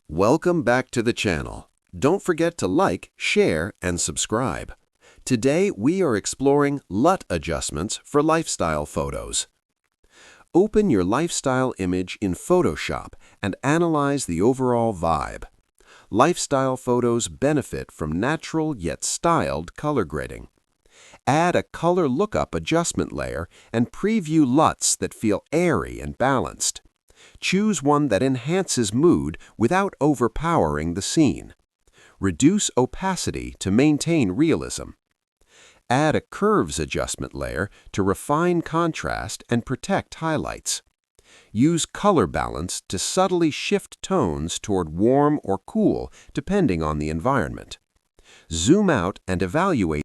Welcome back to the channel. Don't forget to like, share, and subscribe. Today we are exploring LUT adjustments for lifestyle photos. Open your lifestyle image in Photoshop and analyze the overall vibe. Lifestyle photos benefit from natural yet styled color grading. Add a color lookup adjustment layer and preview LUTs that feel airy and balanced. Choose one that enhances mood without overpowering the scene. Reduce opacity to maintain realism. Add a curves adjustment layer to refine contrast and protect highlights. Use color balance to subtly shift tones toward warm or cool depending on the environment. Zoom out and evaluate